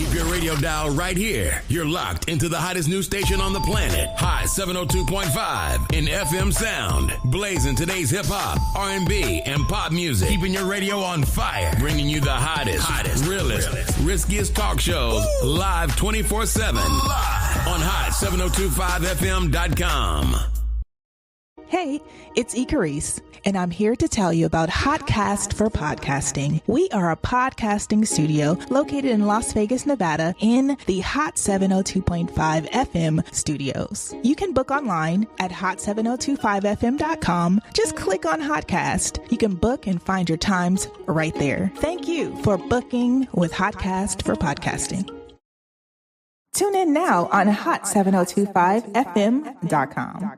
Keep your radio dial right here. You're locked into the hottest news station on the planet. Hot 702.5 in FM sound. Blazing today's hip hop, R&B, and pop music. Keeping your radio on fire. Bringing you the hottest, realest, riskiest talk shows live 24/7 on hot7025fm.com. Hey, it's Icarice, and I'm here to tell you about Hotcast for Podcasting. We are a podcasting studio located in Las Vegas, Nevada, in the Hot 702.5 FM studios. You can book online at hot7025fm.com. Just click on Hotcast. You can book and find your times right there. Thank you for booking with Hotcast for Podcasting. Tune in now on hot7025fm.com.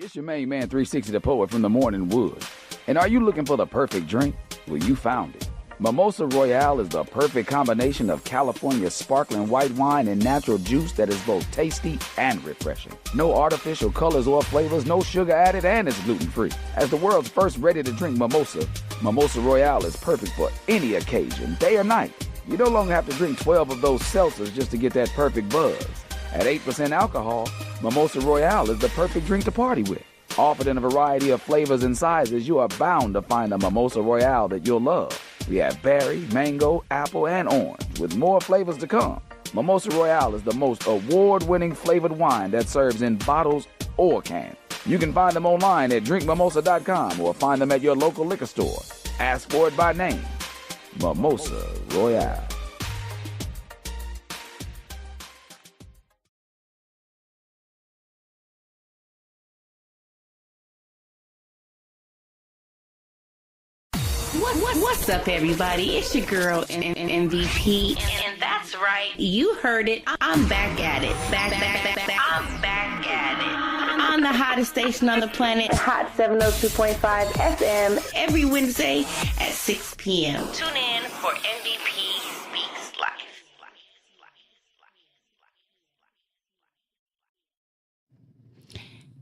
It's your main man, 360 the Poet from the Morning Wood. And are you looking for the perfect drink? Well, you found it. Mimosa Royale is the perfect combination of California sparkling white wine and natural juice that is both tasty and refreshing. No artificial colors or flavors, no sugar added, and it's gluten-free. As the world's first ready-to-drink mimosa, Mimosa Royale is perfect for any occasion, day or night. You no longer have to drink 12 of those seltzers just to get that perfect buzz. At 8% alcohol, Mimosa Royale is the perfect drink to party with. Offered in a variety of flavors and sizes, you are bound to find a Mimosa Royale that you'll love. We have berry, mango, apple, and orange, with more flavors to come. Mimosa Royale is the most award-winning flavored wine that serves in bottles or cans. You can find them online at drinkmimosa.com or find them at your local liquor store. Ask for it by name. Mimosa Royale. What's up, everybody? It's your girl, MVP. And that's right. You heard it. I'm back at it. I'm back at it. On the hottest station on the planet, Hot 702.5 FM, every Wednesday at 6 p.m. Tune in for MVP Speaks Life.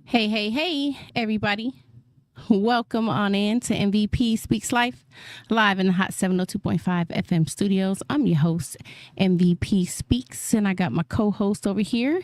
Hey, everybody. Welcome on in to MVP Speaks Life, live in the Hot 702.5 FM studios. I'm your host, MVP Speaks, and I got my co-host over here,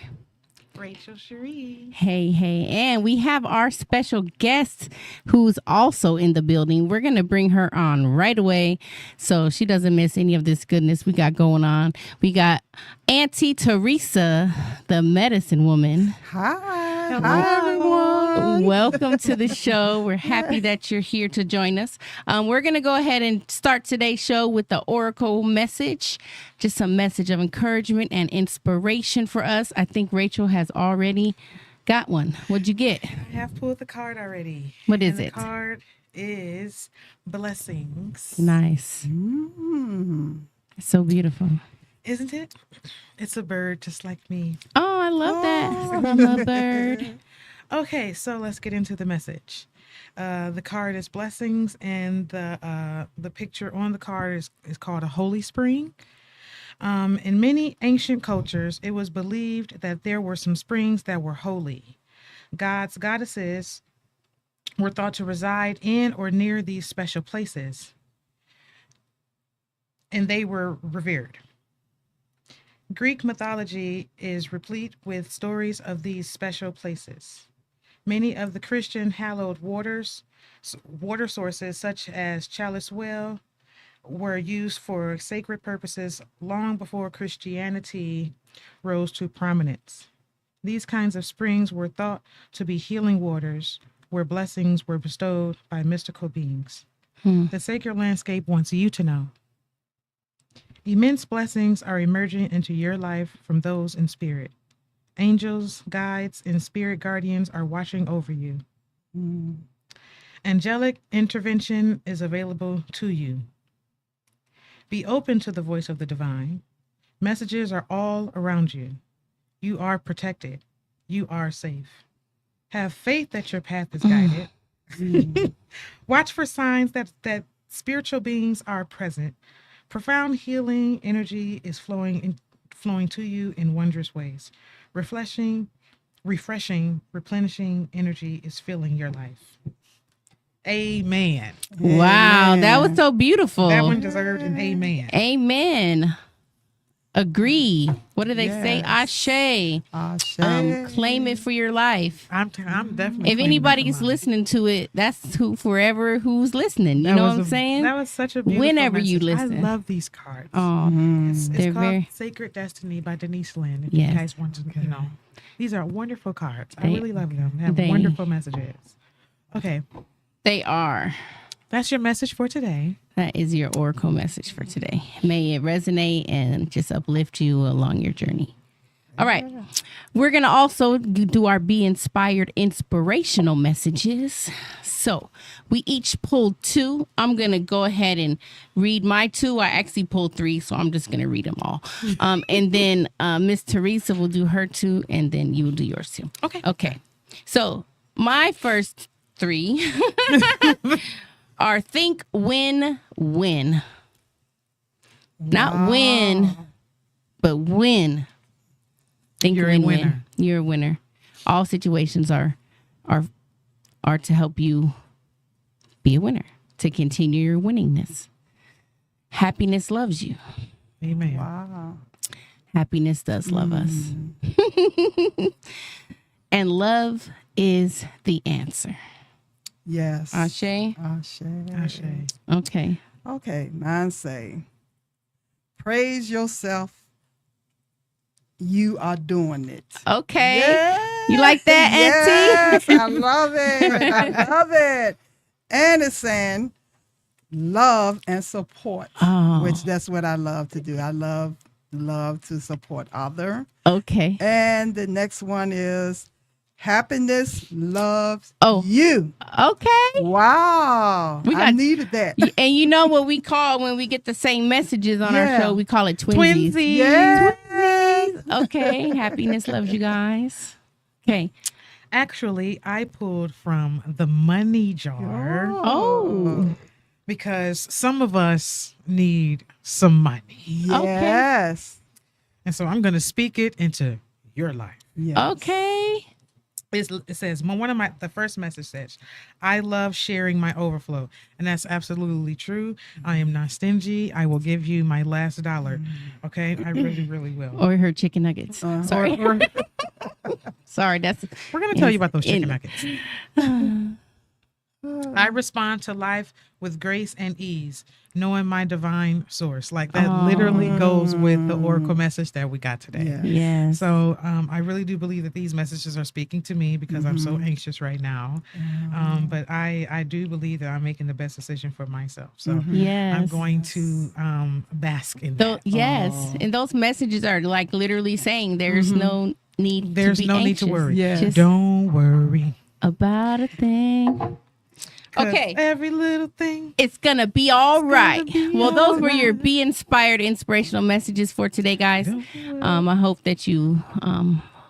Rachel Cherie. Hey, and we have our special guest who's also in the building. We're going to bring her on right away so she doesn't miss any of this goodness we got going on. We got Auntie Teresa, the medicine woman. Hi. Hi, everyone. Welcome to the show. We're happy that you're here to join us. We're going to go ahead and start today's show with the Oracle message, just a message of encouragement and inspiration for us. I think Rachel has already got one. What'd you get? I have pulled the card already. What is it? The card is blessings. Nice. So beautiful. Isn't it? It's a bird just like me. Oh, I love that. From a bird. Okay, so let's get into the message. The card is blessings, and the picture on the card is called a holy spring. In many ancient cultures, it was believed that there were some springs that were holy. Goddesses were thought to reside in or near these special places, and they were revered. Greek mythology is replete with stories of these special places. Many of the Christian hallowed water sources, such as Chalice Well, were used for sacred purposes long before Christianity rose to prominence. These kinds of springs were thought to be healing waters where blessings were bestowed by mystical beings. The sacred landscape wants you to know. Immense blessings are emerging into your life from those in spirit. Angels, guides, and spirit guardians are watching over you. Angelic intervention is available to you. Be open to the voice of the divine. Messages are all around you. You are protected. You are safe. Have faith that your path is guided. Watch for signs that spiritual beings are present. Profound healing energy is flowing to you in wondrous ways. Refreshing, replenishing energy is filling your life. Amen. Wow, that was so beautiful. That one deserved an amen. Amen. Agree. What do they say? Ashe. Claim it for your life. I'm definitely. If claiming anybody's it for mine. listening to it, that's who forever who's listening. You That know was what I'm saying? That was such a beautiful Whenever you message. listen. I love these cards. Oh, It's they're called very. Sacred Destiny by Denise Lynn. If Yes. you guys want to, these are wonderful cards. I They- really love them. They have they- wonderful messages. Okay, They are. that's your message for today. That is your oracle message for today. May it resonate and just uplift you along your journey. All right. We're going to also do our Be Inspired inspirational messages. So we each pulled 2. I'm going to go ahead and read my 2. I actually pulled 3, so I'm just going to read them all. And then Miss Teresa will do her 2, and then you will do yours too. Okay. Okay. So my first 3 are think, win, win. Not win, but win. Think, You're a win, winner. win. You're a winner. All situations are to help you be a winner, to continue your winningness. Happiness loves you. Amen. Wow. Happiness does love us. And love is the answer. Yes. Ashe? Ashe. Ashe. Okay. Okay, mine say, praise yourself. You are doing it. Okay. Yes, You like that, yes, I love it. I love it. And it's saying love and support, Oh. which that's what I love to do. I love to support other. Okay. And the next one is happiness loves Oh. you. Okay. Wow. We I got- needed that. And you know what we call when we get the same messages on our Yeah. show? We call it twinsies. Twinsies. Yes. Okay. Happiness loves you guys. Okay. Actually, I pulled from the money jar Oh. because some of us need some money. Yes. And so I'm going to speak it into your life. Yes. Okay. It says, the first message says, I love sharing my overflow. And that's absolutely true. I am not stingy. I will give you my last dollar. Okay. I really, really will. Or her chicken nuggets. Sorry. Sorry. That's We're going to tell you about those chicken in- nuggets. I respond to life with grace and ease, knowing my divine source. Like that literally goes with the oracle message that we got today. Yeah. yes. So I really do believe that these messages are speaking to me because I'm so anxious right now. But I do believe that I'm making the best decision for myself. So Yes. I'm going to bask in that. Yes. And those messages are like literally saying there's no need There's to be no need anxious. to worry. Yes. Just Don't worry. about a thing. 'Cause Okay. every little thing. It's gonna be all right. be Well, those all were your right. Be Inspired inspirational messages for today, guys. I hope that you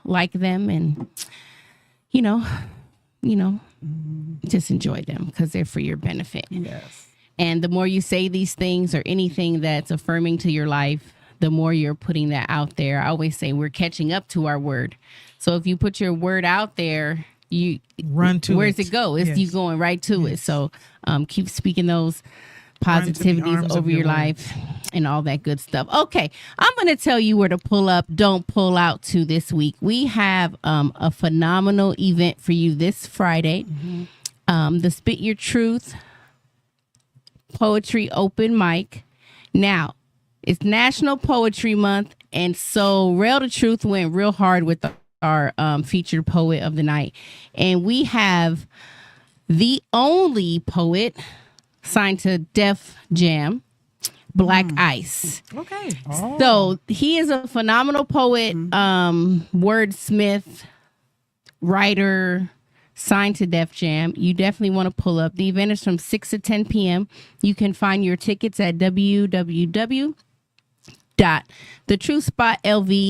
like them and you know, just enjoy them because they're for your benefit. Yes. And the more you say these things or anything that's affirming to your life, the more you're putting that out there. I always say we're catching up to our word. So if you put your word out there, you Run to where's it. it go? It's Yes. you going right to it. So keep speaking those Run to the positivities arms of over your your word. life and all that good stuff. Okay, I'm going to tell you where to pull up, don't pull out to this week. We have a phenomenal event for you this Friday. The Spit Your Truth Poetry Open Mic. Now, it's National Poetry Month, and so Rail to Truth went real hard with our featured poet of the night. And we have the only poet signed to Def Jam, Black Ice. Okay. So he is a phenomenal poet, wordsmith, writer, signed to Def Jam. You definitely want to pull up. The event is from 6 to 10 p.m. You can find your tickets at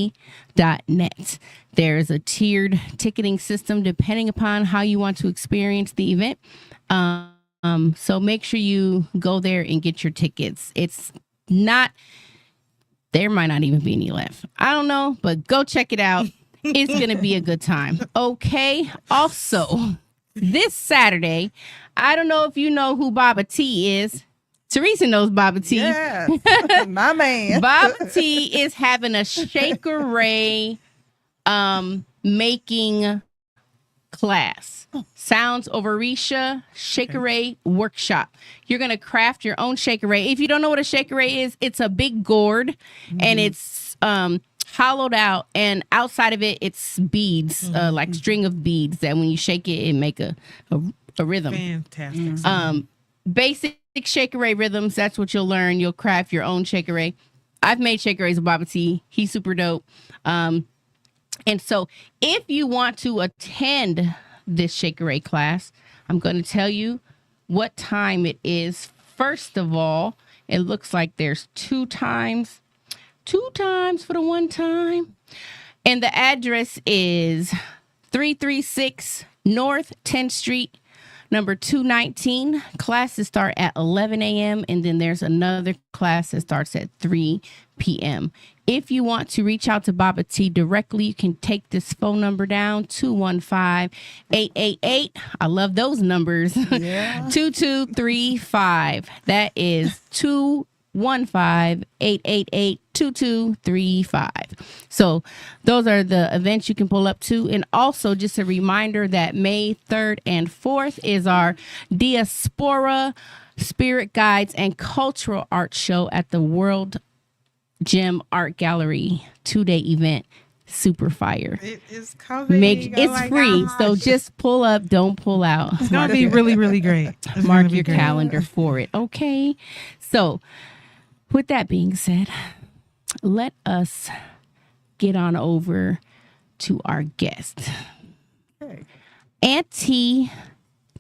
www.thetruthspotlv.net. There's a tiered ticketing system depending upon how you want to experience the event. So make sure you go there and get your tickets. It's not, there might not even be any left. I don't know, but go check it out. It's going to be a good time. Okay. Also, this Saturday. I don't know if you know who Baba T is. Teresa knows Baba T. Yes, my man. Baba T is having a Shaker Ray making class. Sounds of Orisha Shaker Ray workshop. You're going to craft your own Shaker Ray. If you don't know what a Shaker Ray is, it's a big gourd and it's hollowed out, and outside of it, it's beads, like string of beads that when you shake it, it make a rhythm. Fantastic. Basic Shaker Ray rhythms. That's what you'll learn. You'll craft your own Shaker Ray. I've made Shaker Rays with Baba T. He's super dope. And so if you want to attend this Shaker Ray class, I'm going to tell you what time it is. First of all, it looks like there's two times for the one time. And the address is 336 North 10th Street, number 219. Classes start at 11 a.m. and then there's another class that starts at 3 p.m. If you want to reach out to Baba T directly, you can take this phone number down, 215-888. I love those numbers. Yeah. 2235. That is 215-888-2235. So those are the events you can pull up to. And also just a reminder that May 3rd and 4th is our Diaspora Spirit Guides and Cultural Art Show at the World Gym Art Gallery 2-day event. Super fire. It is coming. It's free, so just pull up, don't pull out. It's going to be really, really great. Mark your calendar for it. Okay. So with that being said, let us get on over to our guest. Okay. Auntie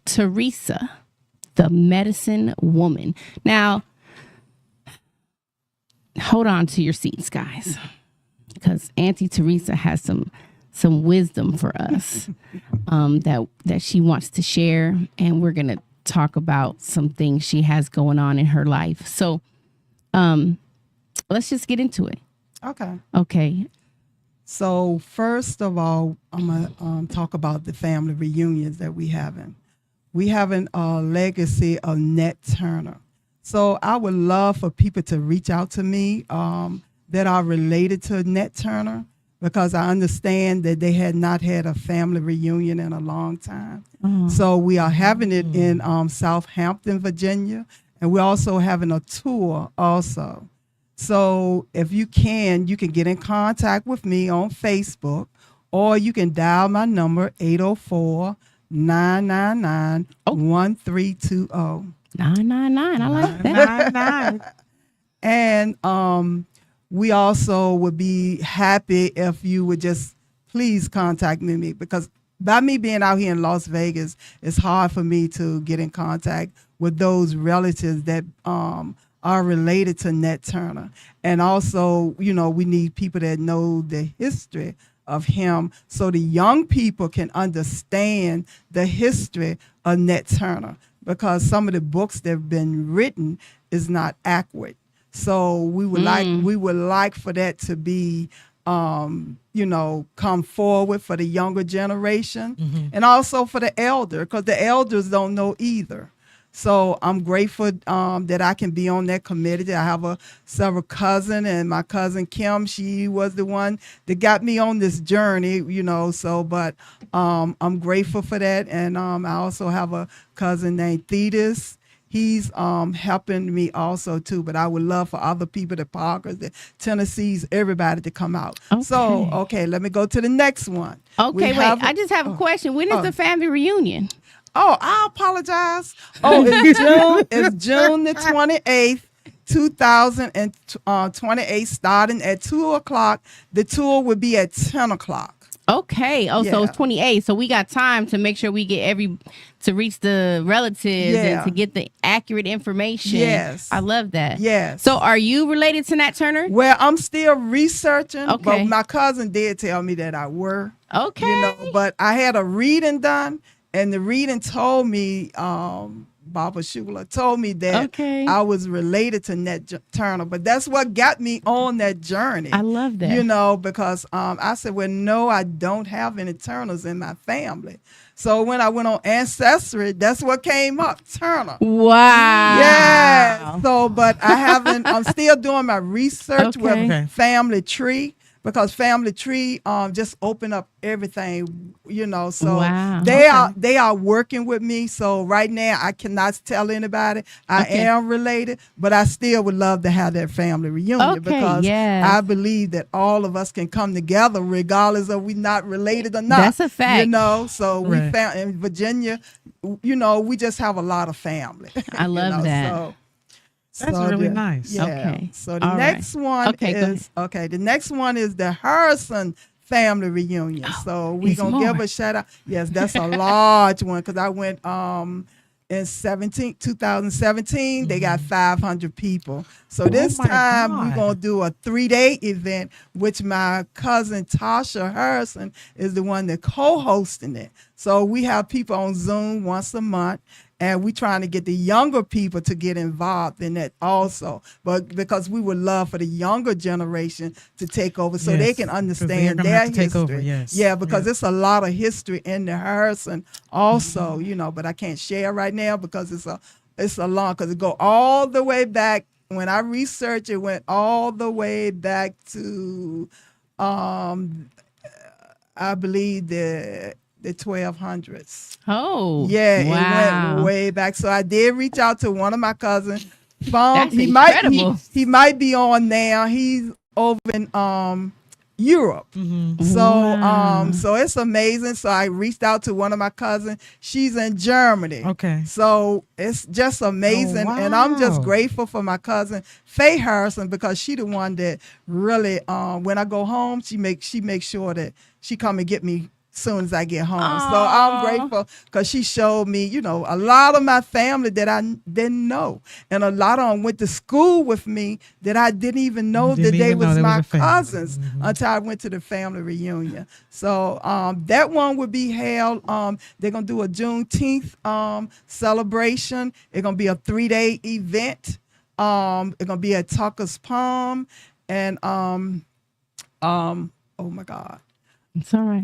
Teresa, the medicine woman. Now, hold on to your seats, guys, because Auntie Teresa has some wisdom for us that she wants to share, and we're gonna talk about some things she has going on in her life. So, let's just get into it. Okay. So first of all, I'm gonna talk about the family reunions that we having. We having a legacy of Nat Turner. So I would love for people to reach out to me that are related to Nat Turner, because I understand that they had not had a family reunion in a long time. So we are having it in Southampton, Virginia, and we're also having a tour also. So if you can get in contact with me on Facebook, or you can dial my number 804-999-1320. 999. I like that. And we also would be happy if you would just please contact me, because by me being out here in Las Vegas, it's hard for me to get in contact with those relatives that are related to Nat Turner. And also, we need people that know the history of him, so the young people can understand the history of Nat Turner, because some of the books that have been written is not accurate. So we would like for that to be come forward for the younger generation, and also for the elder, because the elders don't know either. So I'm grateful that I can be on that committee. I have several cousins, and my cousin Kim, she was the one that got me on this journey, but I'm grateful for that. And I also have a cousin named Thetis. He's helping me also too, but I would love for other people, the Parkers, the Tennessees, everybody to come out. Okay. So, let me go to the next one. Okay, I just have a question. When is the family reunion? Oh, I apologize. Oh, it's June the 28th, 2028, starting at 2:00. The tour will be at 10:00. Okay. Oh, so it's 28. So we got time to make sure we get to reach the relatives and to get the accurate information. Yes. I love that. Yes. So are you related to Nat Turner? Well, I'm still researching. Okay. But my cousin did tell me that I were. Okay. But I had a reading done, and the reading told me Barbara Schuler, told me that Okay. I was related to Nat Turner. But that's what got me on that journey. I love that. You know, because I said, well, no, I don't have any Turners in my family. So when I went on Ancestry, that's what came up, Turner. Wow. Yeah. So, but I haven't. I'm still doing my research with Okay. Family Tree, because Family Tree just opened up everything, you know. So Wow. they are working with me. So right now I cannot tell anybody I Okay. am related, but I still would love to have that family reunion Okay, because yes. I believe that all of us can come together regardless of we not related or not. That's a fact. You know, so we Right. found in Virginia, you know, we just have a lot of family. I you love know, that. So, That's really nice. Yeah. Okay. So the All next one Okay, go is the next one is the Harrison family reunion. So we it's gonna give more. a shout out. Yes, that's a large one because I went in 2017. They got 500 people. So this my time we're God. gonna do a 3-day event, which my cousin Tasha Harrison is the one that co-hosting it. So we have people on Zoom once a month. And we trying to get the younger people to get involved in that also. But because we would love for the younger generation to take over so they Yes, can 'cause they're understand gonna their have to take history. over, yes. Yeah, because Yeah. it's a lot of history in the Harrison also, you know, but I can't share right now because it's a long, because it go all the way back. When I researched, it went all the way back to I believe the 1200s. Oh. Yeah, Wow. it went way back. So I did reach out to one of my cousins. That's He incredible. might be on now. He's over in Europe. So Wow. so it's amazing. So I reached out to one of my cousins. She's in Germany. Okay. So it's just amazing. Oh, And I'm just wow. grateful for my cousin Faye Harrison because she the one that really when I go home, she makes sure that she come and get me soon as I get home. So Aw. I'm grateful because she showed me, you know, a lot of my family that I didn't know. And a lot of them went to school with me that I didn't even know Didn't that they even know was they was my a family. cousins until I went to the family reunion. So that one would be held. They're going to do a Juneteenth celebration. It's going to be a 3-day event. It's going to be at Tucker's Palm. And, oh my God. It's all right.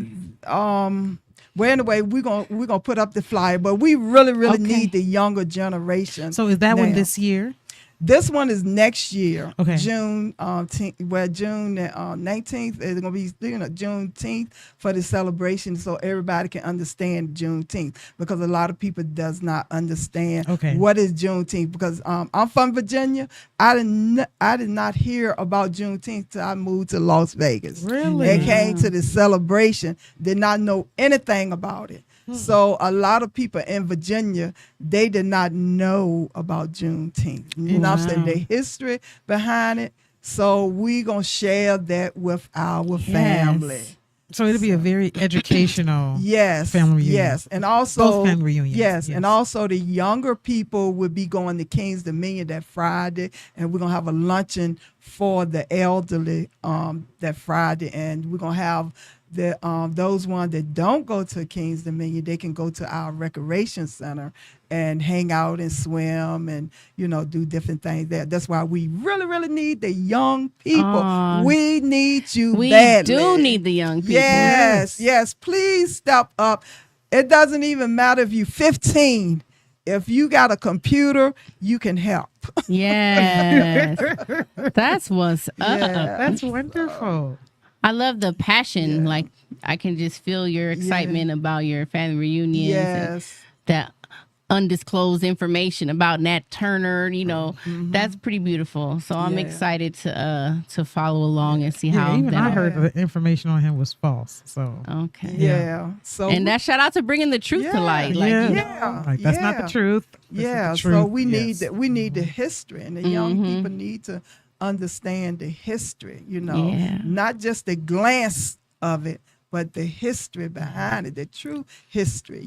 Well, anyway, we're gonna put up the flyer, but we really Okay. need the younger generation. So is that one now. this year? This one is next year, Okay. June 19th is gonna be Juneteenth for the celebration, so everybody can understand Juneteenth because a lot of people does not understand Okay. what is Juneteenth. Because I'm from Virginia, I did not hear about Juneteenth till I moved to Las Vegas. Really? And came to the celebration, did not know anything about it. So a lot of people in Virginia, they did not know about Juneteenth, nothing, Wow. the history behind it. So we gonna share that with our family. So it'll be a very educational. Yes, Family reunion. yes, and also Both family reunions, Yes, yes. and also the younger people will be going to King's Dominion that Friday, and we're gonna have a luncheon for the elderly that Friday, and we're gonna have the those ones that don't go to King's Dominion, they can go to our recreation center and hang out and swim and do different things there. That's why we really need the young people. Aw. We need you We badly. do need the young people. Yes. Please step up. It doesn't even matter if you're 15. If you got a computer, you can help. Yes. That's what's up. Yeah. That's wonderful. I love the passion. Like I can just feel your excitement about your family reunions and Yes. that undisclosed information about Nat Turner. That's pretty beautiful. So I'm Yeah. excited to follow along and see Yeah, how even I that. heard the information on him was false. So Okay. Yeah. So And that shout out to bringing the truth to light. Like yeah, Yeah. like, that's not Yeah. the truth. That's not yeah. the So truth. we need Yes. that. We need the history, and the young Mhm. people need to understand the history. Yeah. Not just the glance of it, but the history behind it, the true history.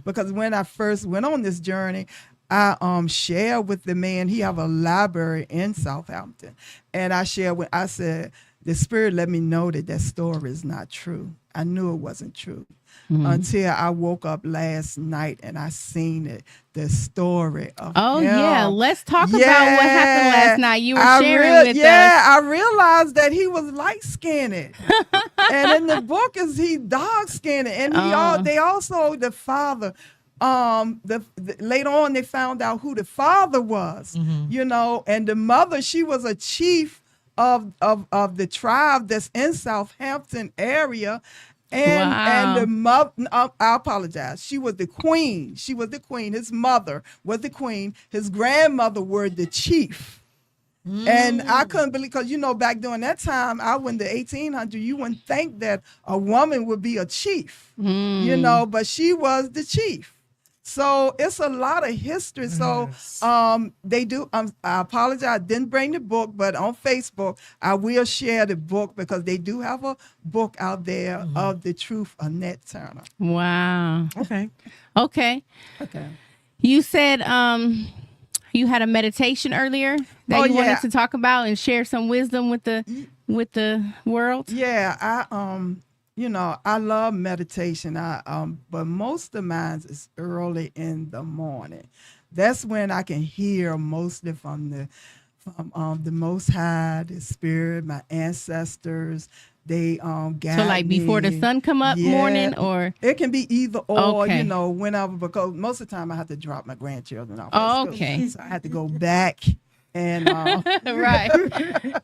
Because when I first went on this journey, I shared with the man. He have a library in Southampton, and I said, the Spirit let me know that story is not true. I knew it wasn't true. until I woke up last night and I seen it. The story of Oh him. yeah, let's talk about what happened last night. You were sharing with us. I realized that he was light skinned, and in the book is he dark skinned, and they also the father. Later on they found out who the father was, you know, and the mother, she was a chief of the tribe that's in Southampton area. And the mother, I apologize. She was the queen. She was the queen. His mother was the queen. His grandmother were the chief. And I couldn't believe, because, you know, back during that time, the 1800s, you wouldn't think that a woman would be a chief, you know, but she was the chief. So it's a lot of history. So they do. I apologize. I didn't bring the book, but on Facebook, I will share the book because they do have a book out there of the truth of Nat Turner. Wow. Okay. Okay. You said you had a meditation earlier that you wanted to talk about and share some wisdom with the world. Yeah, you know, I love meditation. But most of mine is early in the morning. That's when I can hear mostly from the Most High, the Spirit, my ancestors. They guide So like before me. the sun come up morning, or it can be either or. Okay. You know, whenever, because most of the time I have to drop my grandchildren off. Oh, at school. okay. So I have to go back. And right,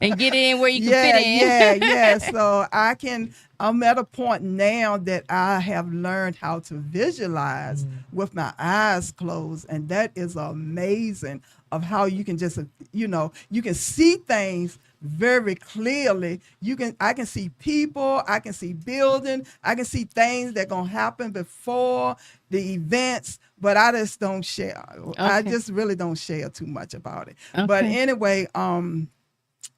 and get in where you can fit in. yeah. So I'm at a point now that I have learned how to visualize with my eyes closed, and that is amazing of how you can just, you know, you can see things very clearly. I can see people, I can see building, I can see things that gonna happen before the events, but I just don't share. I just really don't share too much about it. Okay. But anyway,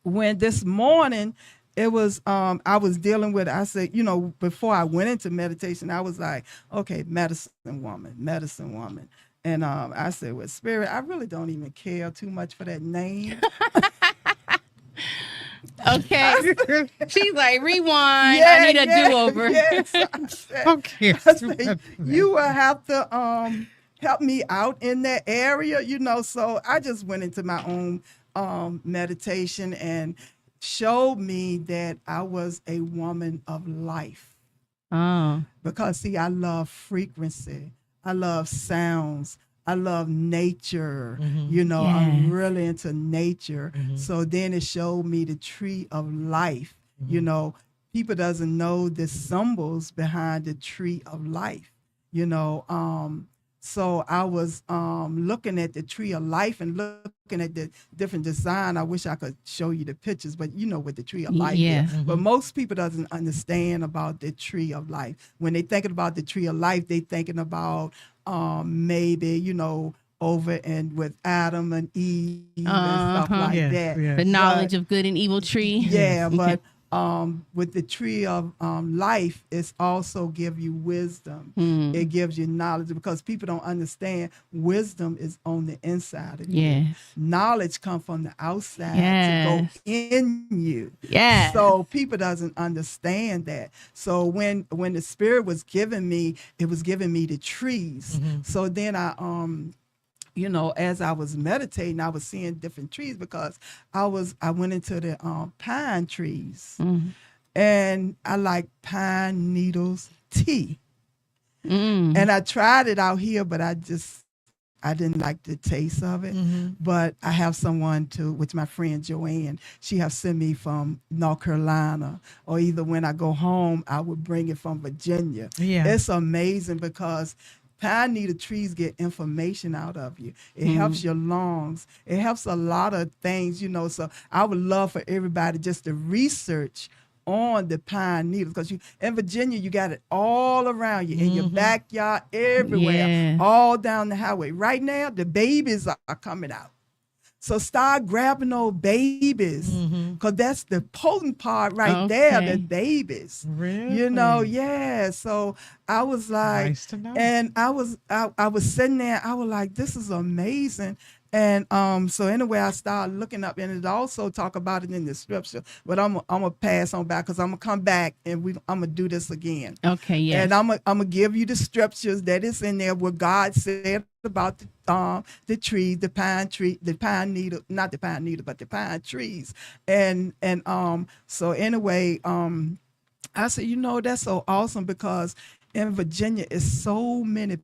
when this morning it was I was dealing with, I said, you know, before I went into meditation, I was like, okay, medicine woman. And I said, well, Spirit, I really don't even care too much for that name. Okay. She's like, rewind. I need a do-over. Yes. Okay. You will have to help me out in that area, you know. So I just went into my own meditation and showed me that I was a woman of life. Oh. Because, see, I love frequency. I love sounds. I love nature. You know, I'm really into nature. So then it showed me the tree of life. You know, people doesn't know the symbols behind the tree of life, you know. So I was looking at the tree of life and looking at the different design. I wish I could show you the pictures, but you know what the tree of life is. But most people doesn't understand about the tree of life. When they thinking about the tree of life, they thinking about maybe, you know, over and with Adam and Eve and stuff like that. Yes. The knowledge of good and evil tree. Yeah, but with the tree of life, it's also give you wisdom. It gives you knowledge, because people don't understand wisdom is on the inside of you. Yes. Knowledge comes from the outside Yes. to go in you. Yes. So people doesn't understand that. So when the Spirit was giving me, it was giving me the trees. So then I you know, as I was meditating, I was seeing different trees, because I went into the pine trees, and I like pine needles tea. And I tried it out here, but I didn't like the taste of it. But I have someone which my friend Joanne, she has sent me from North Carolina, or either when I go home, I would bring it from Virginia. Yeah. It's amazing, because pine needle trees get information out of you. It helps your lungs. It helps a lot of things, you know. So I would love for everybody just to research on the pine needles, because in Virginia, you got it all around you, in your backyard, everywhere, Yes. all down the highway. Right now, the babies are coming out. So start grabbing those babies, because that's the potent part right there, the babies. Really? You know, yeah. So I was like, Nice to know. and I was sitting there, I was like, this is amazing. And so anyway, I started looking up, and it also talk about it in the scripture. But I'm gonna pass on back because I'm gonna come back and I'm gonna do this again. Okay, yes. And I'm gonna give you the scriptures that is in there what God said about the tree, the pine tree, the pine needle, not the pine needle, but the pine trees. And so anyway, I said, that's so awesome because in Virginia is so many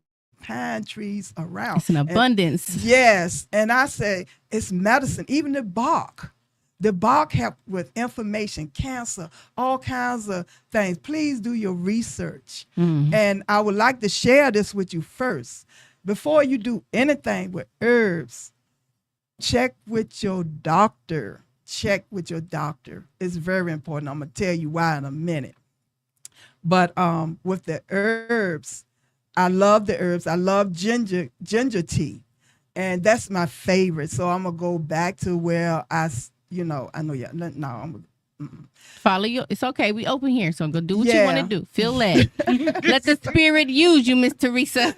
pine trees around. It's an abundance. Yes. And I say it's medicine, even the bark. The bark help with inflammation, cancer, all kinds of things. Please do your research. And I would like to share this with you first. Before you do anything with herbs, check with your doctor. Check with your doctor. It's very important. I'm going to tell you why in a minute. But with the herbs, I love the herbs. I love ginger tea. And that's my favorite. So I'm going to go back to where I know, I'm Follow you. It's okay. We open here, so go do what you want to do. Feel led. Let the spirit use you, Miss Teresa.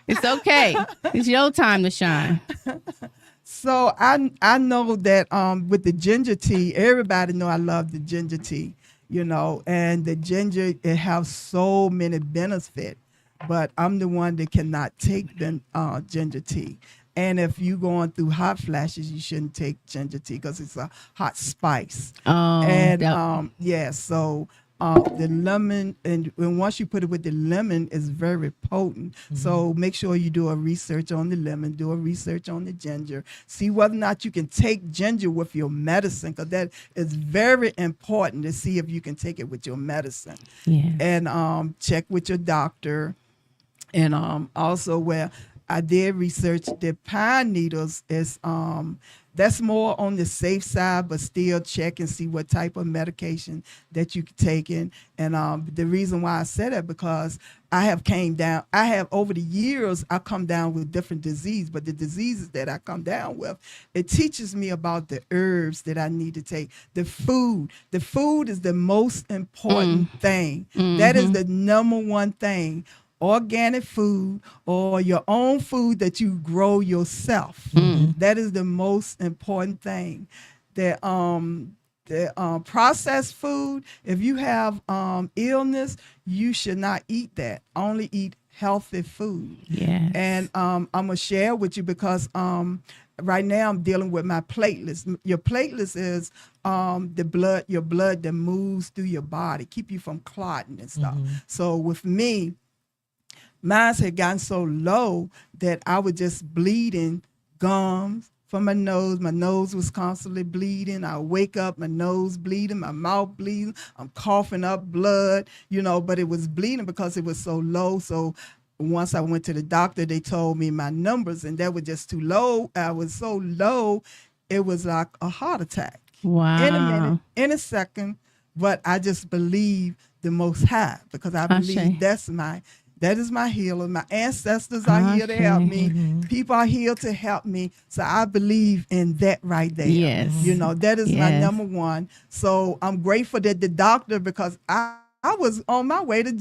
It's okay. It's your time to shine. So I know that with the ginger tea, everybody know I love the ginger tea, and the ginger, it has so many benefits, but I'm the one that cannot take the ginger tea. And if you're going through hot flashes, you shouldn't take ginger tea because it's a hot spice. Oh, and so the lemon, and once you put it with the lemon, it's very potent. So make sure you do a research on the lemon, do a research on the ginger, see whether or not you can take ginger with your medicine, because that is very important to see if you can take it with your medicine. Yeah. And check with your doctor. And also where I did research the pine needles is that's more on the safe side, but still check and see what type of medication that you can take in. And the reason why I said that because I have over the years, I come down with different diseases, but the diseases that I come down with, it teaches me about the herbs that I need to take. The food is the most important thing. That is the number one thing. Organic food or your own food that you grow yourself. That is the most important thing. The processed food, if you have illness, you should not eat that. Only eat healthy food. Yes. And I'm going to share with you because right now I'm dealing with my platelets. Your platelets is your blood that moves through your body, keep you from clotting and stuff. So with me, mine had gotten so low that I was just bleeding gums from my nose. My nose was constantly bleeding. I wake up, my nose bleeding, my mouth bleeding. I'm coughing up blood, but it was bleeding because it was so low. So once I went to the doctor, they told me my numbers, and that was just too low. I was so low, it was like a heart attack. Wow. In a minute, in a second, but I just believe the Most High because I believe that is my healer. My ancestors are here to help me. People are here to help me. So I believe in that right there. Yes. That is my number one. So I'm grateful that the doctor, because I was on my way to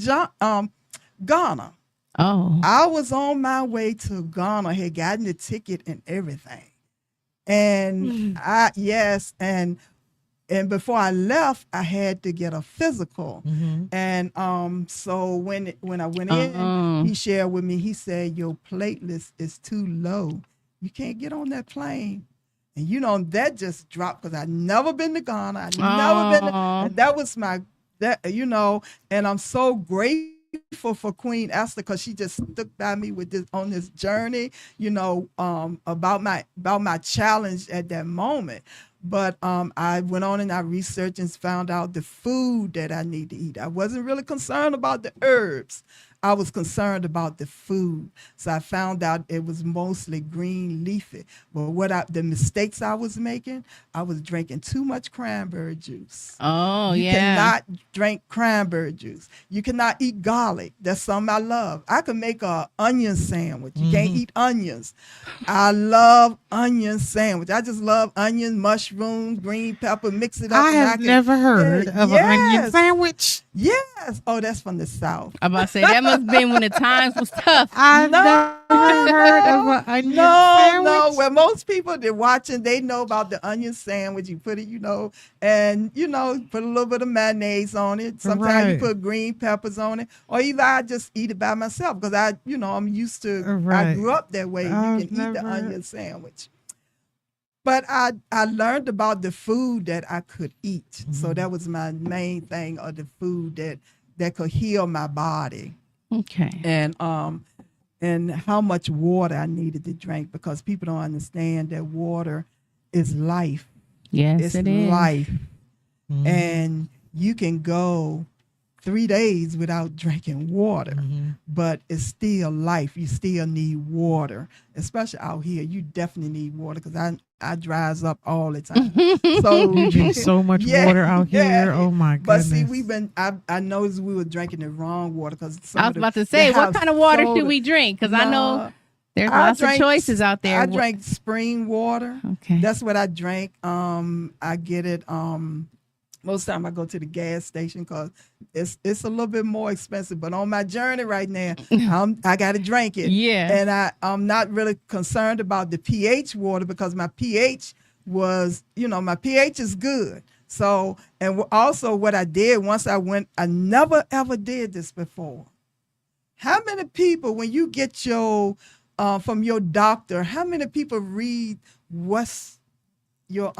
Ghana. Oh. I was on my way to Ghana, had gotten the ticket and everything. And and before I left, I had to get a physical. And so when I went in, he shared with me, he said, your platelets is too low. You can't get on that plane. And that just dropped because I'd never been to Ghana. I'd never been and that was and I'm so grateful for Queen Esther because she just stuck by me with this on this journey, about my challenge at that moment. But I went on and I researched and found out the food that I need to eat. I wasn't really concerned about the herbs. I was concerned about the food. So I found out it was mostly green leafy. But the mistakes I was making, I was drinking too much cranberry juice. Oh, you cannot drink cranberry juice. You cannot eat garlic. That's something I love. I can make a onion sandwich. You can't eat onions. I love onion sandwich. I just love onions, mushrooms, green pepper, mix it up. I have never heard of an onion sandwich. Yes. Oh, that's from the South. I'm about to say that must have been when the times was tough. I've never heard of an onion sandwich. No. Well, most people that watching, they know about the onion sandwich. You put it, and put a little bit of mayonnaise on it. Sometimes you Right. put green peppers on it, or either I just eat it by myself because I'm used to. I Right. grew up that way. I've You can eat the never- onion sandwich. But I learned about the food that I could eat. So that was my main thing, of the food that could heal my body. Okay. And how much water I needed to drink, because people don't understand that water is life. Yes, It's it is. life. And you can go 3 days without drinking water, but it's still life. You still need water, especially out here. You definitely need water, because I dries up all the time. So You drink so much Yeah, water out here. yeah. Oh my But goodness. see, I noticed we were drinking the wrong water, because I was about to say, what kind of water should we drink? Because I know there's lots of choices out there. I drank spring water. Okay. That's what I drank. I get it. Most time I go to the gas station because it's a little bit more expensive. But on my journey right now, I got to drink it. Yeah. And I'm not really concerned about the pH water, because my pH was, my pH is good. So, and also what I did once I never ever did this before. How many people, when you get your from your doctor, how many people read what's your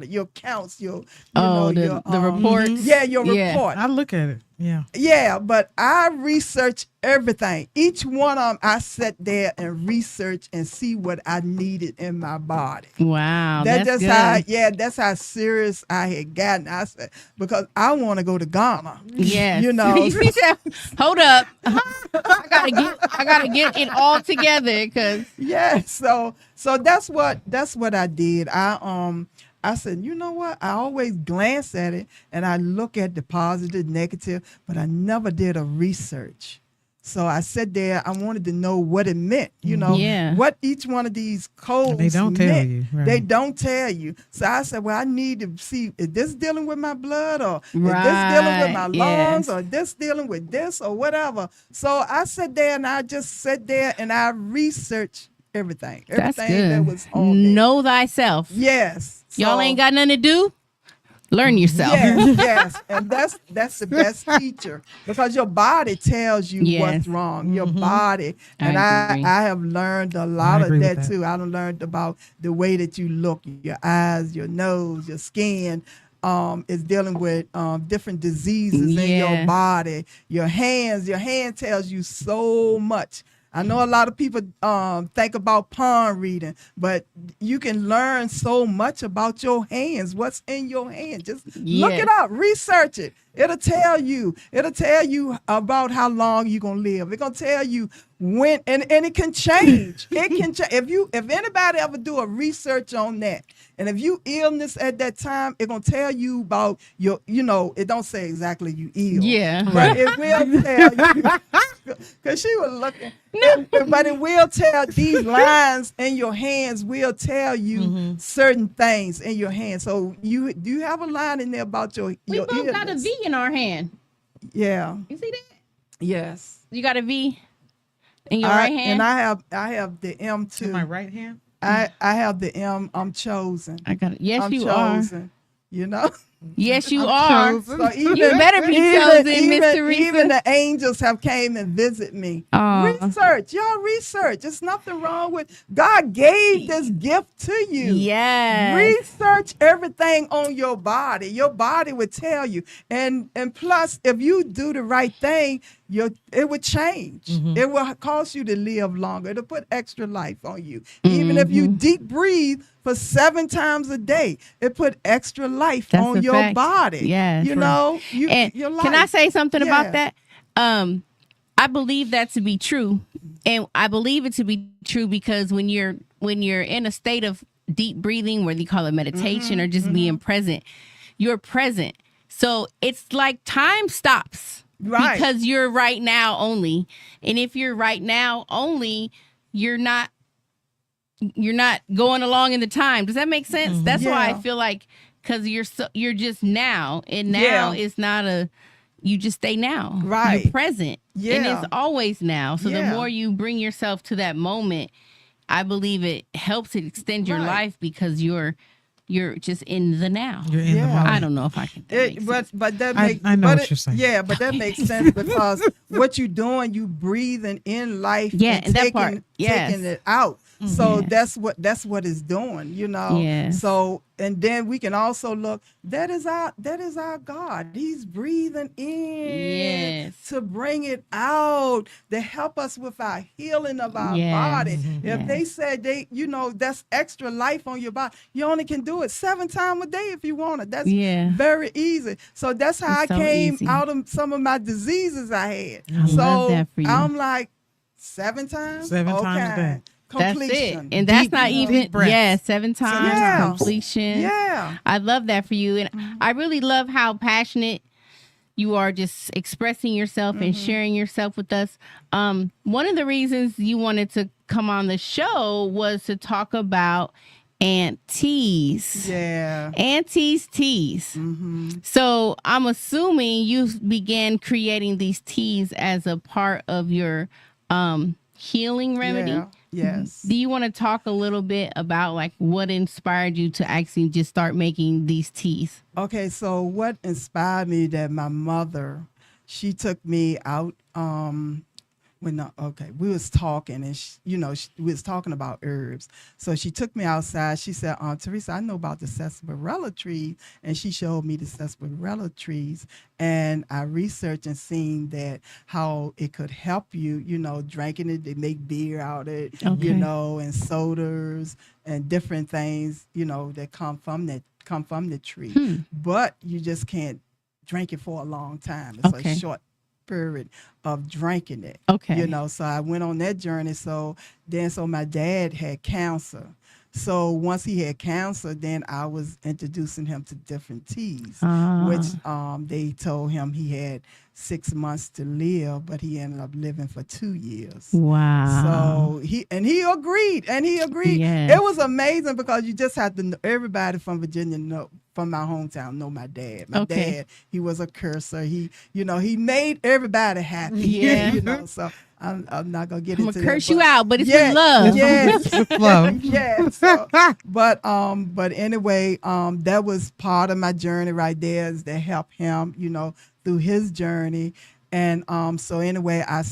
your counts, your the reports. Yeah, your Yeah. report. I look at it. Yeah. Yeah, but I research everything. Each one of them, I sat there and research and see what I needed in my body. Wow. That's That's just good. that's how serious I had gotten. I said, because I want to go to Ghana. Yes. You said, hold up. I gotta get it all together, because Yeah, so that's what I did. I said, you know what? I always glance at it and I look at the positive, negative, but I never did a research. So I sat there. I wanted to know what it meant. Yeah. What each one of these codes They don't tell meant. you, right. They don't tell you. So I said, well, I need to see, is this dealing with my blood, or is this dealing with my Right, lungs, yes. or this dealing with this, or whatever. So I sat there and I just sat there and I researched everything. that's Everything that good. was on there. Know thyself. Yes. Y'all So- ain't got nothing to do. Learn yourself. Yes, yes, and that's the best teacher, because your body tells you Yes. what's wrong. Your body, and I agree. I have learned a lot I of agree with that that. too. I done learned about the way that you look, your eyes, your nose, your skin. Is dealing with different diseases in Yeah. your body. Your hands, your hand tells you so much. I know a lot of people think about palm reading, but you can learn so much about your hands. What's in your hand? Just look Yes. it up, research it. It'll tell you. It'll tell you about how long you're gonna live. It's gonna tell you when, and it can change. It can change. If anybody ever do a research on that, and if you illness at that time, it's gonna tell you about your. It don't say exactly you ill. Yeah. But it will tell you. Because she was looking. But it will tell, these lines in your hands will tell you certain things in your hands. So do you have a line in there about your We your both got a illness? V in our hand. Yeah. You see that? Yes. You got a V in your right hand? And I have the M too. To my right hand. I have the M. I'm chosen. I got it. Yes, I'm you are. chosen. Yes, you I'm are. chosen. So even, You better be chosen, Miss Teresa. Even the angels have came and visit me. Aw. Research, y'all research. There's nothing wrong with. God gave this gift to you. Yes. Research everything on your body. Your body would tell you. And plus, if you do the right thing, it would change. It will cause you to live longer. It'll put extra life on you. Even if you deep breathe for 7 times a day, it put extra life That's on a your fact. body. Yes. You know, And your life. can I say something Yeah. about that? I believe that to be true, and I believe it to be true because when you're in a state of deep breathing, whether you call it meditation or just being present, you're present. So it's like time stops. Right. Because you're right now only. And if you're right now only, you're not going along in the time. Does that make sense? That's why I Yeah. feel like, because you're just now, and now Yeah. is not you just stay now. Right. You're present. Yeah. And it's always now. So Yeah. the more you bring yourself to that moment, I believe it helps it extend your Right. life because you're just in the now. You're in the Yeah. moment. I don't know if I can. But that I- makes I know but what you're saying. Yeah, but that makes sense because what you're doing, you breathing in life, Yeah, and that taking, part, yes. taking it out. So Yes. that's what it's doing, you know. Yes. So and then we can also look. That is our God. He's breathing in Yes. to bring it out, to help us with our healing of our Yes. body. If Yes. they said that's extra life on your body, you only can do it 7 times a day if you want it. That's Yeah. very easy. So that's how It's I so came easy. out of some of my diseases I had. I so love that for you. I'm like 7 times? 7 times a day. That's it. Completion. And that's Deep- not deep even, breaths. 7 times Yeah. completion. Yeah. I love that for you. And I really love how passionate you are just expressing yourself and sharing yourself with us. One of the reasons you wanted to come on the show was to talk about aunties. Yeah. Auntie's teas. So I'm assuming you began creating these teas as a part of your healing remedy. Yeah. Yes. Do you want to talk a little bit about like what inspired you to actually just start making these teas? Okay, so what inspired me that my mother, she took me out we was talking and we was talking about herbs. So she took me outside. She said, Teresa, I know about the sarsaparilla tree, and she showed me the sarsaparilla trees, and I researched and seen that how it could help you, drinking it, they make beer out of it, Okay. and sodas and different things, that come from the tree. But you just can't drink it for a long time. It's Okay. a short period of drinking it. Okay. So I went on that journey. So my dad had cancer. So once he had cancer, then I was introducing him to different teas, which they told him he had 6 months to live, but he ended up living for 2 years. Wow. So he agreed. Yes. It was amazing because you just have to know, everybody from Virginia from my hometown know my dad. My Okay. dad, he was a cursor. He made everybody happy. Yeah. So I'm not gonna get I'm into gonna that, curse you but- out, but it's with love. Yes. Love. Yeah. So, but anyway, that was part of my journey right there, is to help him, through his journey. And so anyway, I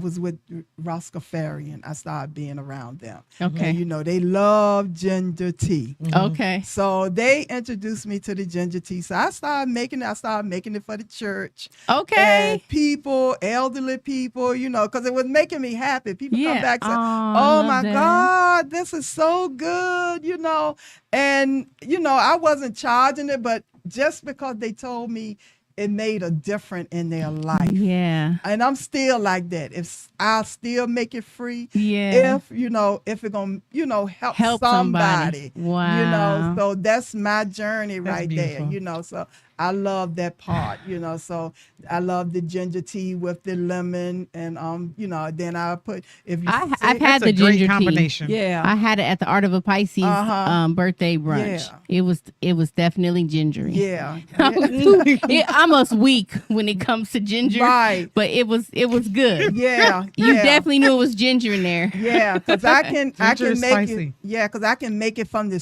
was with Roscoffarian. I started being around them. Okay. And, they love ginger tea. Okay. So they introduced me to the ginger tea. So I started making it for the church. Okay. And people, elderly people, because it was making me happy. People Yeah. come back and say, I oh love my that. God, this is so good, And, I wasn't charging it, but just because they told me it made a difference in their life. Yeah. And I'm still like that. If I'll still make it free, Yeah. if it gonna, help somebody. somebody. Wow. So that's my journey right beautiful. there. So I love that part, so I love the ginger tea with the lemon and then I put I've That's had a the great ginger combination. tea. yeah. I had it at the Art of a Pisces Uh-huh. Birthday brunch. Yeah. It was definitely gingery. yeah. I'm almost weak when it comes to ginger. Right. But it was good. Yeah. You yeah. definitely knew it was ginger in there. Yeah, because I can Ginger is make spicy. it. Yeah, because I can make it from the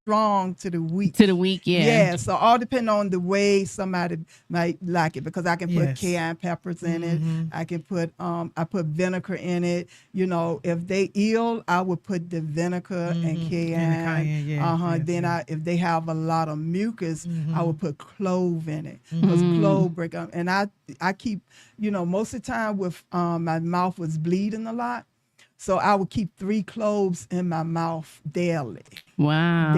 strong to the weak. To the week, yeah. Yeah, so all depend on the way somebody might like it, because I can put Yes. cayenne peppers in it. I can put I put vinegar in it. If they ill, I would put the vinegar and cayenne. cayenne, yes, Then yes. if they have a lot of mucus, I would put clove in it, because clove break up. And I keep most of the time with my mouth was bleeding a lot. So I would keep 3 cloves in my mouth daily, Wow.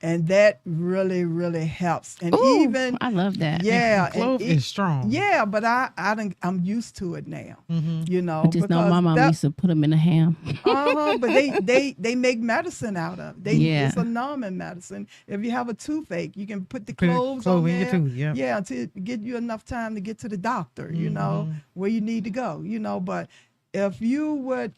and that really, really helps. And Ooh, even, I love that. yeah, Clove and is strong. Yeah, but I'm used to it now, I just know my because mama used to put them in a ham. but they make medicine out of it. Yeah. It's a numbing medicine. If you have a toothache, you can put the Put cloves clove on in your there. tooth, yeah. Yeah, until get you enough time to get to the doctor, where you need to go, but if you would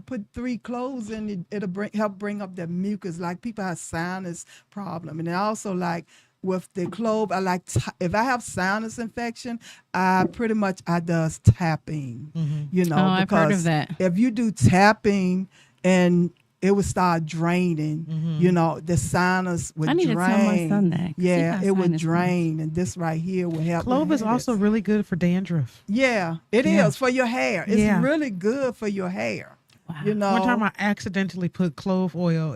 put 3 cloves in it, it'll help bring up the mucus. Like people have sinus problem, and also like with the clove, I like if I have sinus infection, I does tapping. You know, I've heard of because that. if you do tapping and it would start draining, you know, the sinus would I need drain. to tell my son that, 'cause he Yeah, got it would sinus drain, and this right here will help. Clove with is also this. really good for dandruff. Yeah, it is Yeah. for your hair. It's Yeah. really good for your hair. You know, One time I accidentally put clove oil.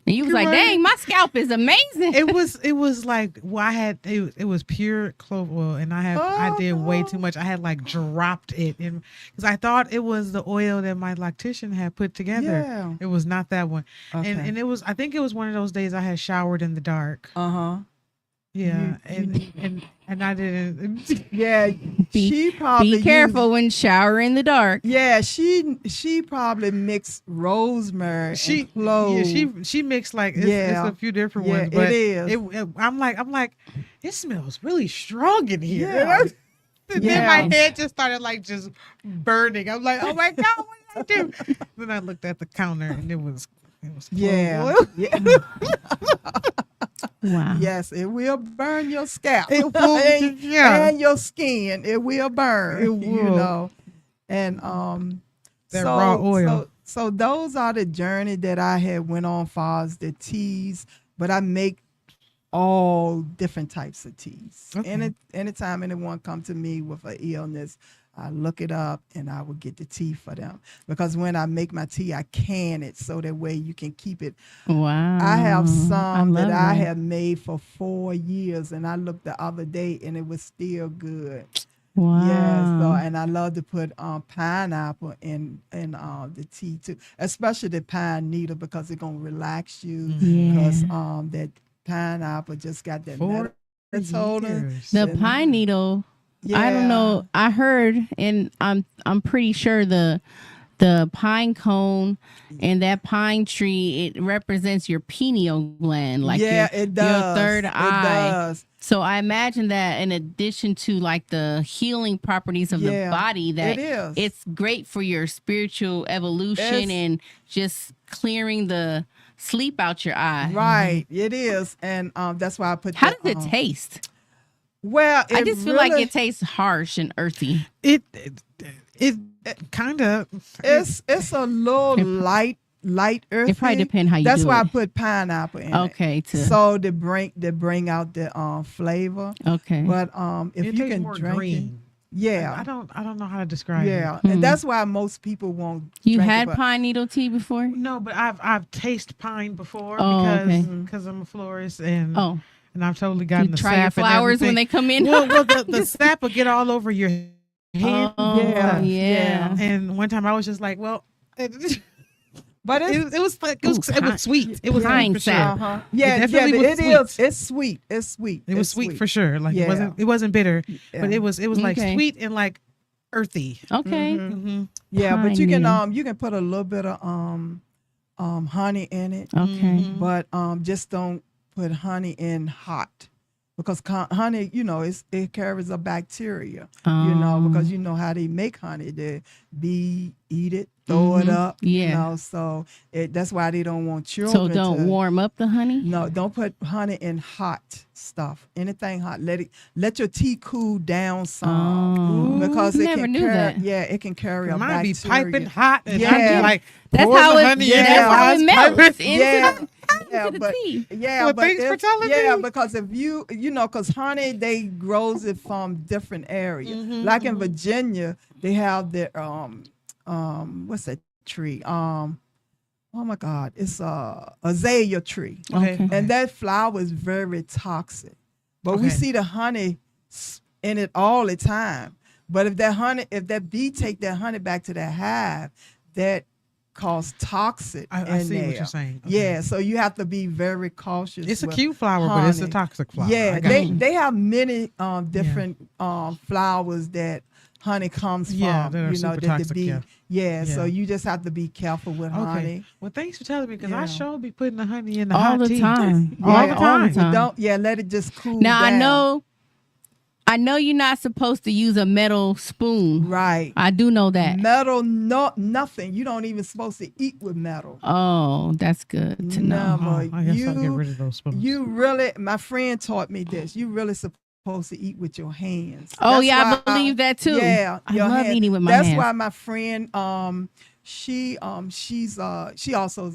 And you was like, dang, my scalp is amazing. It was like, well, I had it was pure clove oil, and I did way too much. I had like dropped it in because I thought it was the oil that my lactician had put together. Yeah. It was not that one. Okay. And it was, I think it was one of those days I had showered in the dark. Yeah, and I didn't. Yeah, she probably Be careful when shower in the dark. Yeah, she probably mixed rosemary and cloves. Yeah, she mixed like it's a few different ones, but it is. I'm like, it smells really strong in here. Yeah. And Yeah. then my head just started like just burning. I'm like, oh my God, what did I do? Then I looked at the counter and it was clove Yeah. oil. Yeah. Wow. Yes, it will burn your scalp. It will, and, yeah. and your skin. It will burn. It You will. know. And That raw oil. So those are the journey that I had went on far as the teas, but I make all different types of teas. Okay. Anytime anyone come to me with an illness, I look it up and I will get the tea for them. Because when I make my tea, I can it so that way you can keep it. Wow. I have some love that I have made for 4 years, and I looked the other day and it was still good. Wow. Yeah, so and I love to put pineapple in the tea too, especially the pine needle because it's gonna relax you. Because that pineapple just got that 4 melatonin. years. The pine needle. I don't know. I heard, and I'm pretty sure the pine cone and that pine tree, it represents your pineal gland, like it does. your third eye. It does. So I imagine that in addition to like the healing properties of the body, that it is. it's great for your spiritual evolution and just clearing the sleep out your eye. Right, it is, and that's why I put. How does it taste? Well, I just feel like it tastes harsh and earthy. It kind of it's a little light earthy. It probably depends how you That's do why it. I put pineapple in Okay, it. too. So to bring out the flavor. Okay. But if it you tastes can more drink green. yeah. I don't know how to describe Yeah, it. and that's why most people won't. You drink had it, but- pine needle tea before? No, but I've tasted pine before Oh, because I'm a florist and Oh. and I've totally gotten You the try your sap and flowers when everything. they come in? Well, the sap will get all over your head. Oh, Yeah, yeah. And one time I was just like, well, it But it's was like it was sweet. It was pine sweet for sure. sap. yeah, definitely was it sweet. is. It's sweet. It's sweet. It was It's sweet for sure. Like Yeah. it wasn't bitter, Yeah. but it was like Okay. sweet and like earthy. Okay. Mm-hmm. Yeah, but Pine you can needle. you can put a little bit of honey in it. Okay. But just don't put honey in hot because honey, it carries a bacteria. Because you know how they make honey. The bee eat it, throw it up. Yeah. So that's why they don't want children. So don't to, warm up the honey? No, don't put honey in hot stuff. Anything hot. Let your tea cool down some because it never can knew carry. that. Yeah, it can carry a Mine be bacteria. piping hot, and Yeah. I'd be like, That's pour how the it, honey in that's there how while it it's melts piping. into Yeah. the Yeah, but tea. yeah, Well, but thanks for telling yeah, me. because if because honey they grows it from different areas. Like in Virginia, they have the what's that tree? Oh my God, it's a azalea tree, Okay. and that flower is very toxic. But we Okay. see the honey in it all the time. But if that bee take that honey back to that hive, that cause toxic I in see there. what you're saying. Okay. Yeah, so you have to be very cautious. It's a with cute flower, but it's a honey. toxic flower. Yeah, I got you. they have many different flowers that honey comes Yeah, from. that are super that the toxic, bee. yeah. So Yeah. you just have to be careful with honey. Okay. Well, thanks for telling me because I Yeah. sure be putting the honey in the All hot the tea. time. All the time. Don't let it just cool Now down. I know you're not supposed to use a metal spoon. Right. I do know that. Metal, no, nothing. You don't even supposed to eat with metal. Oh, that's good to know. No, but I guess I'll get rid of those spoons. you really, my friend taught me this. You really supposed to eat with your hands. Oh, That's yeah, I why believe that too. Yeah, I your love hand- eating with my That's hands. why my friend, she also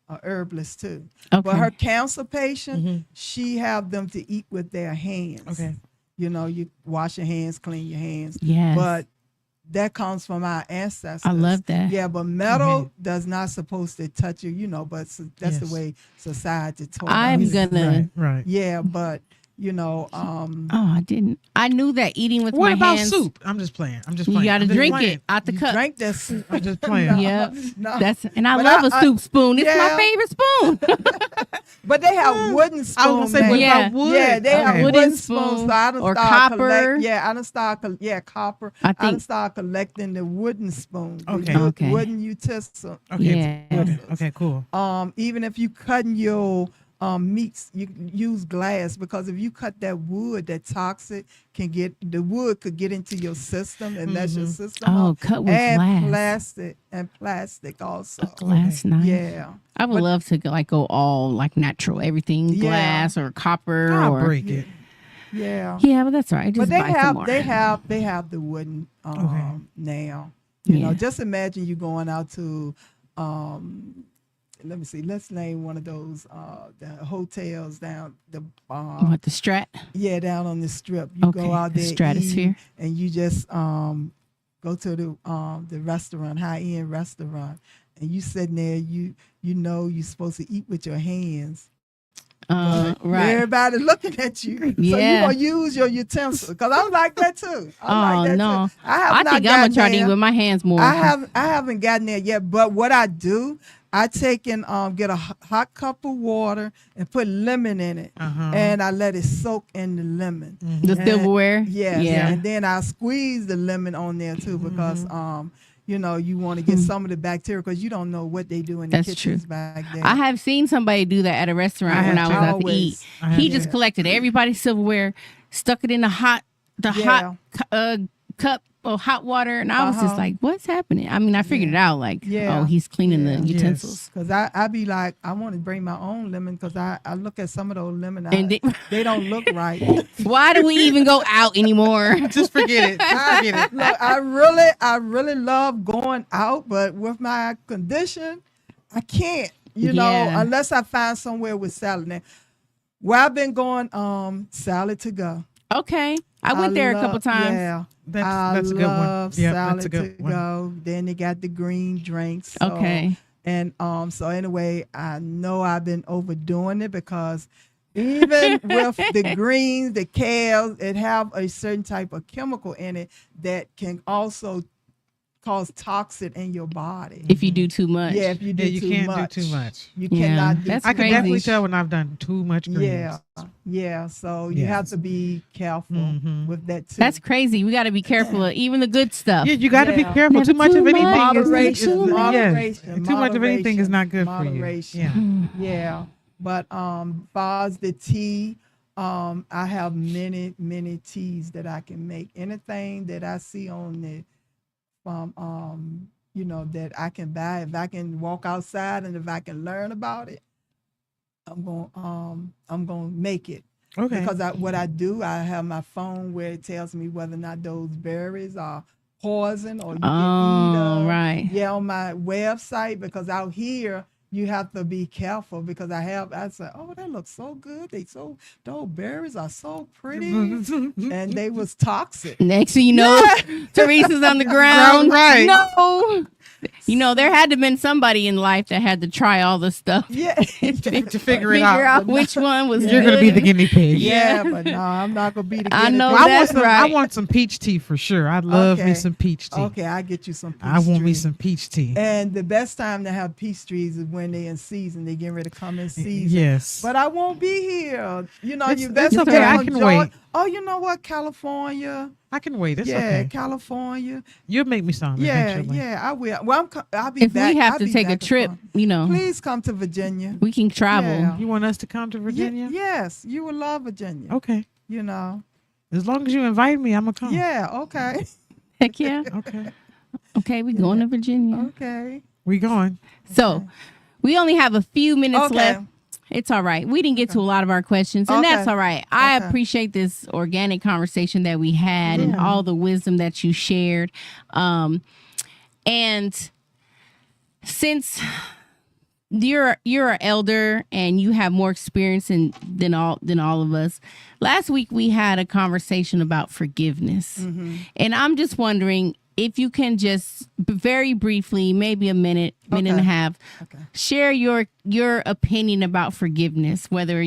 a herbalist too. Okay. But her cancer patient, she have them to eat with their hands. Okay. You know, you wash your hands, clean your hands. Yes. But that comes from our ancestors. I love that. Yeah, but metal does not supposed to touch you, you know, but that's the Yes. way society taught I'm us. gonna. Right. Yeah, but you know, Oh, I didn't. I knew that eating with What my about hands. soup? I'm just playing. I'm just You playing. got to I'm just drink playing. it out the you cup. drank that soup. I'm just playing. Yep. No. That's and I But love a I- soup spoon. It's my yeah. favorite spoon. But they have wooden spoons. I was gonna say, what Yeah. about wood? Yeah, they have Okay. Wooden wooden spoon spoons. So I done or start copper. I done start, copper. I I done think- start collecting the wooden spoons. the Okay. Okay. Wooden utensil. Okay. Yeah. Okay. Cool. Even if you cutting your meats, you can use glass, because if you cut that wood, that toxic the wood could get into your system and mess your system Oh, up. cut with and glass. plastic also. Glass knife. Yeah. I would love to go all like natural, everything Yeah. glass or copper I'll or break it. Yeah. yeah, but that's all right. But Just buy some more. they have the wooden now. Yeah. Just imagine you going out to let me see, let's name one of those the hotels down the What, the Strat? down on the strip. You Okay, go out the there Stratosphere. eat, and you just go to the restaurant, high-end restaurant, and you sitting there, you know you're supposed to eat with your hands. But Right. everybody looking at you. So you Yeah. gonna use your utensil. Because I'm like that too. I'm like that no. too. I have I not think I'm gonna gotten try to eat there. with my hands more. I haven't gotten there yet. But what I do, I take and get a hot cup of water and put lemon in it. And I let it soak in the lemon. The And- silverware. Yes. Yeah. And then I squeeze the lemon on there too, because you know, you want to get some of the bacteria, because you don't know what they do in the That's kitchens true. back there. I have seen somebody do that at a restaurant I when have I was too. out to eat. Always. He just collected everybody's silverware, stuck it in the hot cup of hot water, and I was just like, "What's happening?" I mean, I figured it out. Like, Yeah. oh, he's cleaning the Yeah. utensils. Because I be like, I want to bring my own lemon, because I look at some of those lemon, And they don't look right. Why do we even go out anymore? Just forget it. Just forget it. Look, I really love going out, but with my condition, I can't. You know, Yeah. unless I find somewhere with salad. Now, where I've been going, salad to go. Okay, I went there a couple love- times. Yeah. That's a good one. love Yeah, salad that's a good to one. go. Then they got the green drinks. So, Okay. And so anyway, I know I've been overdoing it, because even with the greens, the kales, it have a certain type of chemical in it that can also cause toxin in your body. If you do too much. Yeah, if you do Yeah, you too can't much. do too much. You Yeah, cannot do that's I too can crazy. definitely much. tell when I've done too much greens. Yeah. So you Yes. have to be careful with that too. That's crazy. We got to be careful of even the good stuff. Yeah, you got to be Yeah. careful. Never Too much too of anything much. Moderation, is moderation, Too much of anything is not good for you. moderation. Yeah. Yeah, but far as the tea, I have many teas that I can make. Anything that I see on the you know, that I can buy, if I can walk outside and if I can learn about it, I'm gonna make it. Okay. Because what I do, I have my phone where it tells me whether or not those berries are poison or you can eat them. Right. Yeah, on my website, because out here you have to be careful, because I said, oh, that looks so good. Those berries are so pretty, and they was toxic. Next thing you know, Teresa's on the ground. Right. No. You know, there had to have been somebody in life that had to try all the stuff. Yeah, to figure it out. which one was You're going to be the good. guinea pig. yeah, but no, I'm not gonna be the. I guinea know pig. Well, that's I right. want some peach tea for sure. I love me Okay. some peach tea. Okay, I get you some. I want me peach some peach tea. And the best time to have peach trees is when they in season. They getting ready to come in season. Yes. But I won't be here. You know, It's- you better it's okay. get I on can Georgia. wait. Oh, you know what? California. I can wait. It's yeah, okay. California. You'll make me some Yeah, eventually. yeah, I will. Well, I'll be If back. we have I'll to be take a back trip, upon- you know, Please come to Virginia. we can travel. Yeah. You want us to come to Virginia? Yes, you will love Virginia. Okay. You know, As long as you invite me, I'm gonna come. Yeah, okay. Heck yeah. Okay. Okay, we going to Virginia. Okay. We going. So we only have a few minutes Okay. left. It's all right. We didn't get to a lot of our questions, and Okay. that's all right. I Okay. appreciate this organic conversation that we had and all the wisdom that you shared. And since you're an elder and you have more experience than all of us, last week we had a conversation about forgiveness, and I'm just wondering if you can just very briefly, maybe a minute and a half, share your opinion about forgiveness, whether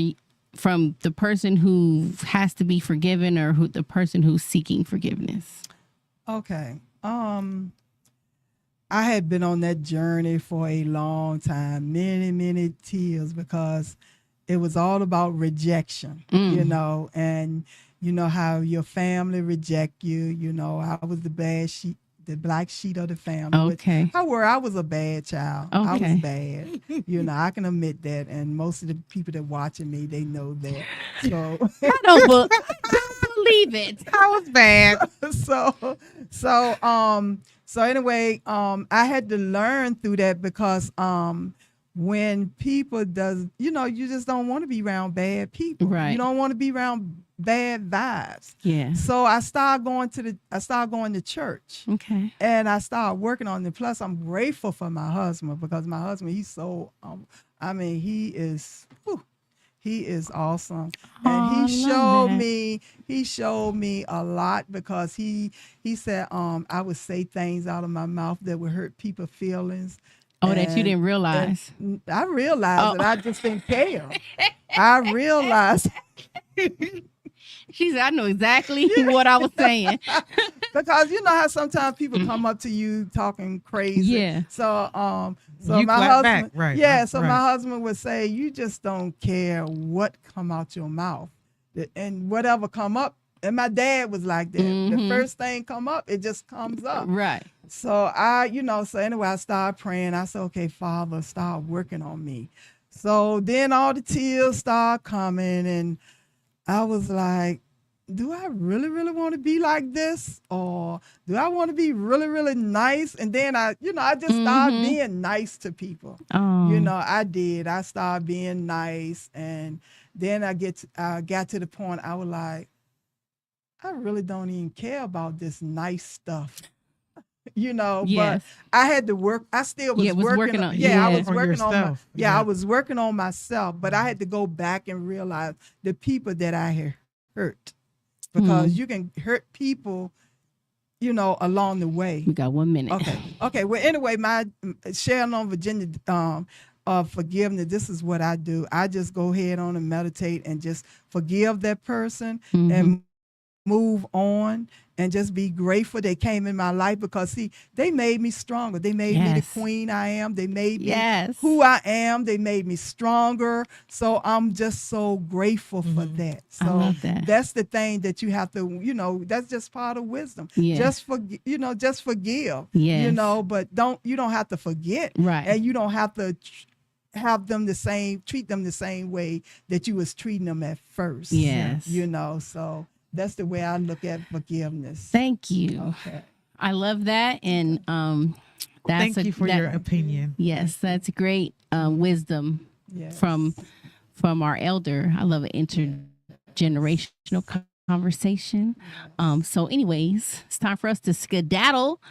from the person who has to be forgiven or the person who's seeking forgiveness. Okay. I had been on that journey for a long time, many tears, because it was all about rejection, you know, and you know how your family reject you. You know, I was the black sheep of the family. Okay. I was a bad child. Okay. I was bad. You know, I can admit that, and most of the people that watching me, they know that. So I don't believe it. I was bad. So anyway, I had to learn through that because when people does, you know, you just don't want to be around bad people. Right. You don't want to be around bad vibes. Yeah. So I started going to church. Okay. And I started working on it. Plus, I'm grateful for my husband because my husband, he's so, he is awesome. And he showed me a lot because he said I would say things out of my mouth that would hurt people's feelings. Oh, that you didn't realize. I realized that I just didn't care. I realized. She said, I know exactly what I was saying. Because you know how sometimes people come up to you talking crazy. Yeah. So You my clap husband, back. Right. Yeah. So Right. my husband would say, you just don't care what come out your mouth, and whatever come up. And my dad was like that. The first thing come up, it just comes up. Right. So so anyway, I started praying. I said, okay, Father, start working on me. So then all the tears started coming, and I was like, do I really, really want to be like this? Or do I want to be really, really nice? And then I just started being nice to people. Oh. You know, I did. I started being nice. And then I got to the point I was like, I really don't even care about this nice stuff. You know, Yes. but I had to work. I still was working on. I was On working on. yourself. I was working on myself, but I had to go back and realize the people that I had hurt, because you can hurt people, you know, along the way. We got 1 minute. Okay. Well, anyway, my sharing on Virginia forgiveness. This is what I do. I just go ahead on and meditate and just forgive that person and move on and just be grateful they came in my life, because see, they made me stronger. They made me the queen I am. They made me who I am. They made me stronger. So I'm just so grateful for that. So I love that. That's the thing that you have to, you know, that's just part of wisdom. Yeah. Just forgive, Yes. you know, but you don't have to forget. Right. And you don't have to have them treat them the same way that you was treating them at first. Yes. You know, so that's the way I look at forgiveness. Thank you. Okay. I love that. And Thank you for your opinion. Yes, that's great wisdom Yes. from our elder. I love an intergenerational conversation. So anyways, it's time for us to skedaddle.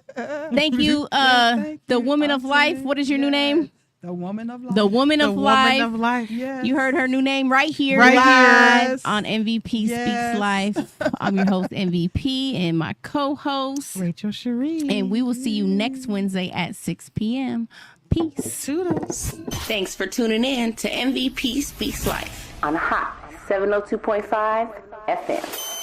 Thank you, Thank the you, woman of life. Auntie. What is your new name? The woman of life. The woman The of life. woman of life. Yes. You heard her new name right here, Right live here. on MVP Yes. Speaks Life. I'm your host, MVP, and my co-host. Rachel Cherie. And we will see you next Wednesday at 6 p.m. Peace. Toodles. Thanks for tuning in to MVP Speaks Life on Hot 702.5 FM.